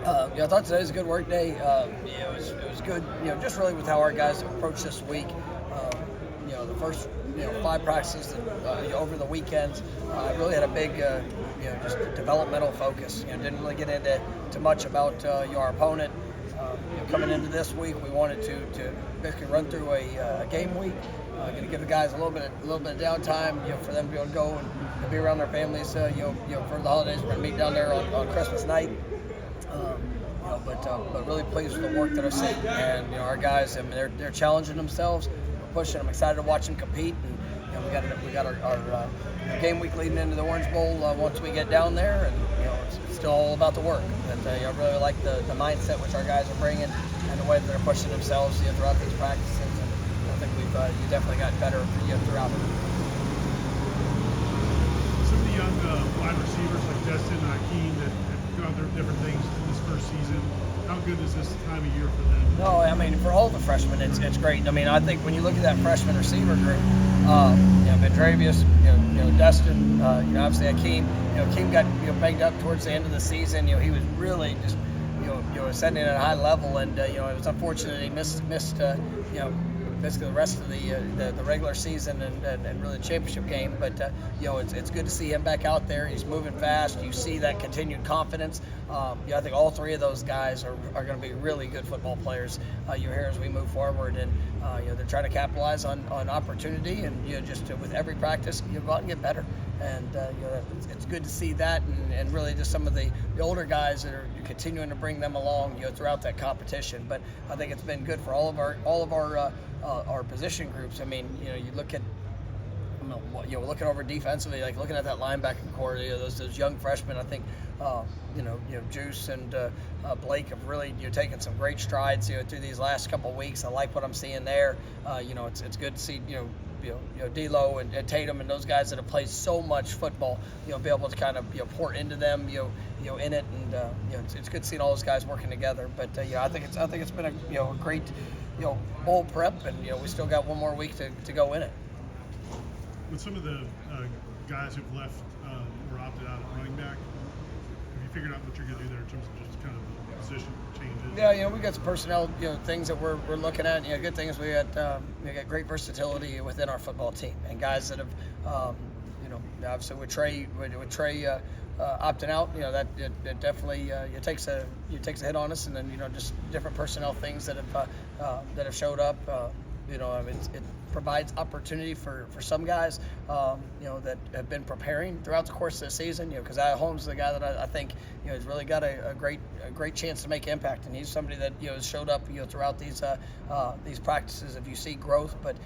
I thought today was a good work day. It was good, just really with how our guys approached this week. The first, 5 practices over the weekends, really had a big, just developmental focus. Didn't really get into too much about our opponent. Coming into this week, we wanted to basically run through a game week. Going to give the guys a little bit of downtime, for them to be able to go and be around their families. For the holidays, we're going to meet down there on Christmas night. But really pleased with the work that I've seen, and our guys. I mean, they're challenging themselves, we're pushing. I'm excited to watch them compete, and we got our game week leading into the Orange Bowl once we get down there, and it's still all about the work. But I really like the mindset which our guys are bringing, and the way that they're pushing themselves throughout these practices. And I think we've you definitely got better throughout it. Some of the young wide receivers like Destin and Hakeem that have gone through different things in this first season. How good is this time of year for them? No, I mean, for all the freshmen, it's great. I mean, I think when you look at that freshman receiver group, Ventravius, Destin, obviously Hakeem. Hakeem got banged up towards the end of the season. He was really just ascending at a high level, and it was unfortunate he missed basically the rest of the regular season and really the championship game. But it's good to see him back out there. He's moving fast. You see that continued confidence. I think all 3 of those guys are going to be really good football players here as we move forward, and they're trying to capitalize on opportunity, and just with every practice go out and get better. And it's good to see that, and really just some of the older guys that are continuing to bring them along throughout that competition. But I think it's been good for all of our position groups. I mean, you look at looking over defensively, like looking at that linebacking core, those young freshmen. I think Juice and Blake have really taken some great strides through these last couple of weeks. I like what I'm seeing there. It's good to see D'Lo and Tatum and those guys that have played so much football, be able to kind of pour into them, in it, and it's good seeing all those guys working together. But I think it's been a great bowl prep, and we still got one more week to go in it. With some of the guys who've left or opted out at running back, have you figured out what you're going to do there in terms of just kind of position changes? Yeah, we got some personnel, things that we're looking at. Good thing is we got great versatility within our football team, and guys that have, obviously with Trey opting out, that it definitely it takes a hit on us, and then just different personnel things that have showed up. It provides opportunity for some guys, that have been preparing throughout the course of the season. Because Holmes is a guy that I think has really got a great chance to make impact, and he's somebody that has showed up throughout these practices. If you see growth, but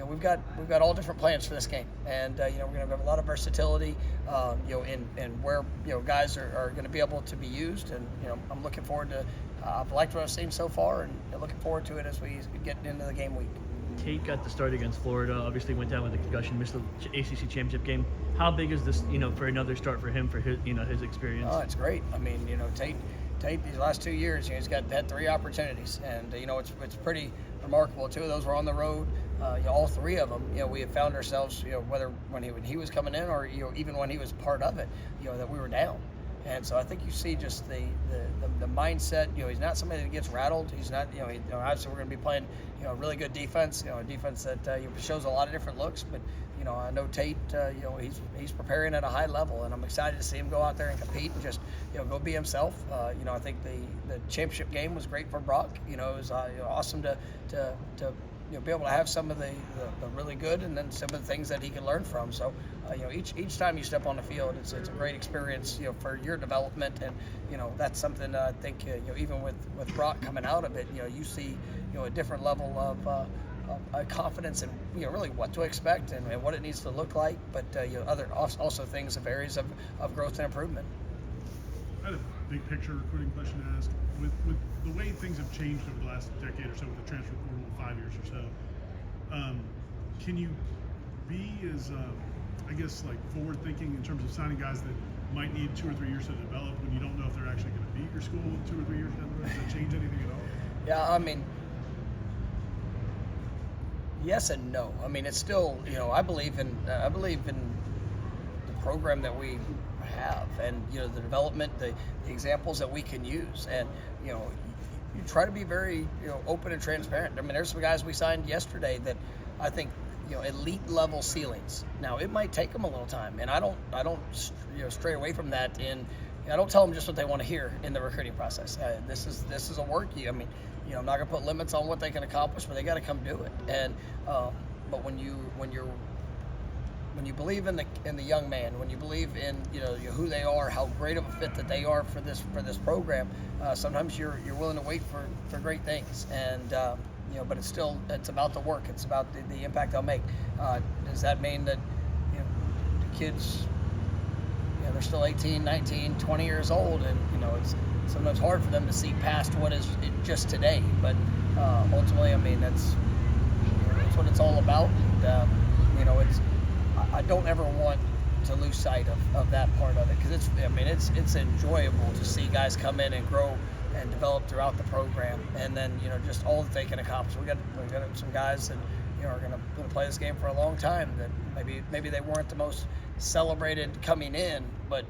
we've got all different plans for this game, and we're going to have a lot of versatility, in where guys are going to be able to be used, and I'm looking forward to. I've liked what I've seen so far, and looking forward to it as we get into the game week. Tate got the start against Florida, obviously went down with a concussion, missed the ACC championship game. How big is this, for another start for him, for his, his experience? Oh, it's great. I mean, Tate these last 2 years, he's had 3 opportunities, and it's pretty remarkable. 2 of those were on the road. All 3 of them, we have found ourselves, whether when he was coming in or even when he was part of it, that we were down. And so I think you see just the mindset. He's not somebody that gets rattled. He's not. Obviously we're going to be playing really good defense. A defense that shows a lot of different looks. But I know Tate. He's preparing at a high level, and I'm excited to see him go out there and compete and just go be himself. I think the championship game was great for Brock. It was awesome to be able to have some of the really good, and then some of the things that he can learn from. So each time you step on the field, it's a great experience for your development, and that's something that I think even with Brock coming out of it, you see a different level of confidence in really what to expect and what it needs to look like, but other also things of areas of growth and improvement. I had a big picture recruiting question to ask. With the way things have changed over the last decade or so with the transfer portal, 5 years or so, can you be as forward thinking in terms of signing guys that might need 2 or 3 years to develop when you don't know if they're actually going to be at your school 2 or 3 years down the road? Does it change anything at all? Yeah, I mean, yes and no. I mean, it's still, I believe in the program that we have, and the development, the examples that we can use, and you try to be very open and transparent. I mean, there's some guys we signed yesterday that I think elite level ceilings. Now it might take them a little time, and I don't stray away from that. I don't tell them just what they want to hear in the recruiting process. This is a work. I'm not gonna put limits on what they can accomplish, but they got to come do it. And but when you believe in the young man, when you believe in who they are, how great of a fit that they are for this program, sometimes you're willing to wait for great things. And but it's about the work. It's about the impact they'll make. Does that mean that the kids they're still 18, 19, 20 years old, and it's sometimes hard for them to see past what is just today. But ultimately, I mean that's what it's all about. And, I don't ever want to lose sight of that part of it, because it's enjoyable to see guys come in and grow and develop throughout the program, and then just all that they can accomplish. We got some guys that are going to play this game for a long time, that maybe they weren't the most celebrated coming in, but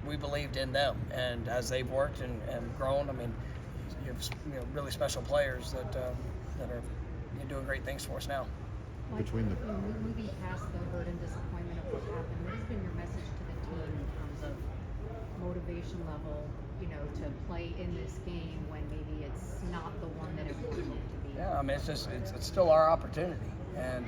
we believed in them, and as they've worked and grown, I mean you have really special players that are doing great things for us now. Between moving past the hurt and disappointment of what happened, what has been your message to the team in terms of motivation level, to play in this game when maybe it's not the one that everyone hoped to be? Yeah, I mean it's still our opportunity, and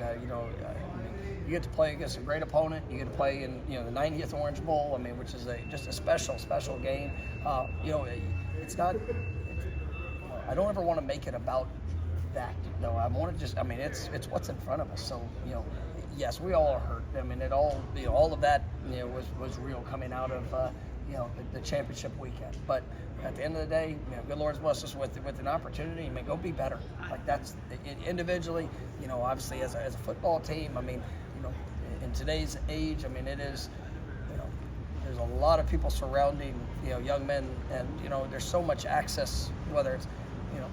you get to play against a great opponent. You get to play in the 90th Orange Bowl. I mean, which is just a special game. It's not. I don't ever want to make it about that. No, I want to it's what's in front of us. So yes, we all are hurt. I mean, all of that was real coming out of the championship weekend. But at the end of the day, good Lord's blessed us with an opportunity. I mean, go be better. Like that's individually. Obviously as a football team. I mean, in today's age, I mean, it is. There's a lot of people surrounding young men, and there's so much access, whether it's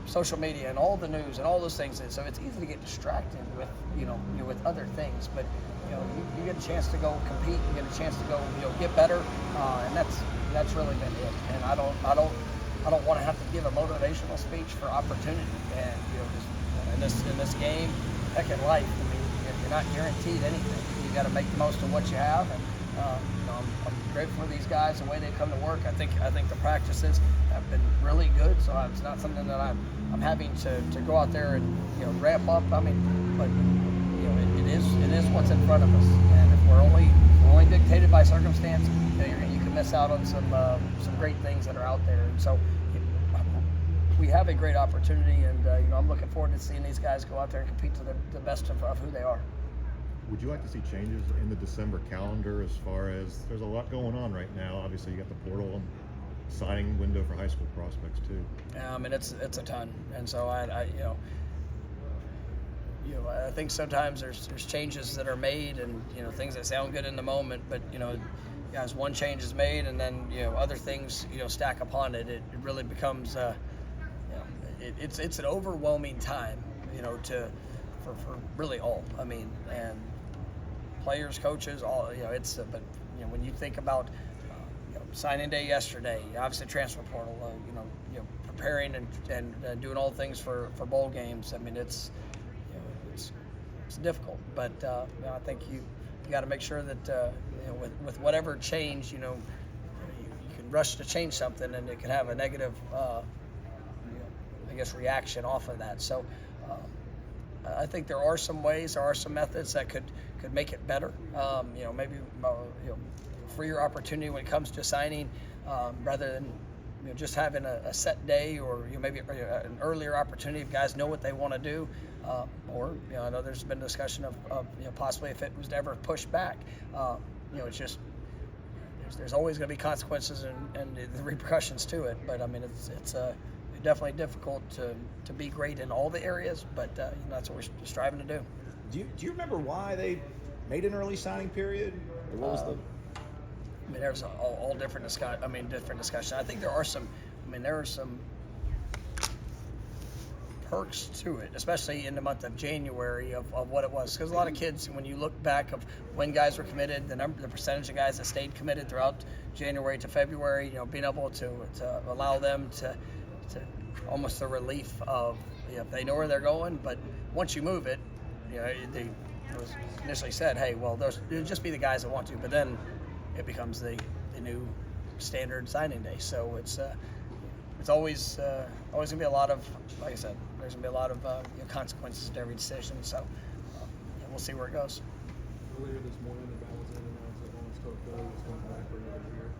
social media and all the news and all those things, and so it's easy to get distracted with with other things. But you get a chance to go compete, you get a chance to go get better, and that's really been it. And I don't want to have to give a motivational speech for opportunity. And just in this game, heck, in life, I mean you're not guaranteed anything. You got to make the most of what you have, and I'm grateful for these guys, the way they come to work. I think the practices have been really good, so it's not something that I'm having to go out there and ramp up. I mean, but it is what's in front of us, and if we're only dictated by circumstance, you can miss out on some great things that are out there. And so we have a great opportunity, and I'm looking forward to seeing these guys go out there and compete to the best of who they are. Would you like to see changes in the December calendar, as far as there's a lot going on right now? Obviously, you got the portal and signing window for high school prospects too. Yeah, I mean it's a ton, and so I think sometimes there's changes that are made, and things that sound good in the moment, but as one change is made, and then other things stack upon it, it really becomes it's an overwhelming time for really all. I mean, and players, coaches, all but when you think about signing day yesterday, obviously transfer portal, preparing and doing all things for bowl games. I mean, it's difficult, but I think you got to make sure that with whatever change, you can rush to change something, and it can have a negative, reaction off of that. So I think there are some ways, there are some methods that could make it better. Maybe freer opportunity when it comes to signing, rather than just having a set day, or maybe an earlier opportunity if guys know what they want to do, or I know there's been discussion of possibly if it was ever pushed back. It's just there's always going to be consequences and the repercussions to it. But I mean it's definitely difficult to be great in all the areas, but that's what we're striving to do. Do you remember why they made an early signing period? Or what was the? I mean, there's all different discussion. I think there are some perks to it, especially in the month of January of what it was. Because a lot of kids, when you look back of when guys were committed, the percentage of guys that stayed committed throughout January to February, being able to allow them to almost the relief of, they know where they're going, but once you move it, it was initially said, hey, well, it'll just be the guys that want to, but then it becomes the new standard signing day. So it's always gonna be a lot of, like I said, there's gonna be a lot of consequences to every decision. So we'll see where it goes. Earlier this morning, the guy was in and announced that Lawrence Toadville was going back for another year.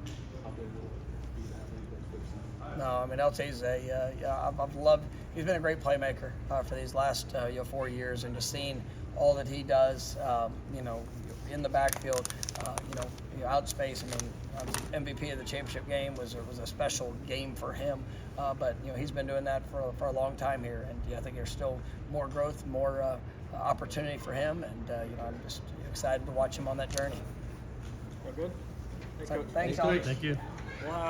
How big will it be to have anybody fix that? No, I mean, LT's I've loved. He's been a great playmaker for these last 4 years, and just seeing all that he does, in the backfield, out space. I mean, MVP of the championship game was a special game for him, but he's been doing that for a long time here, and I think there's still more growth, more opportunity for him, and I'm just excited to watch him on that journey. All good? Thanks, Coach. Thanks, Thank you. We'll have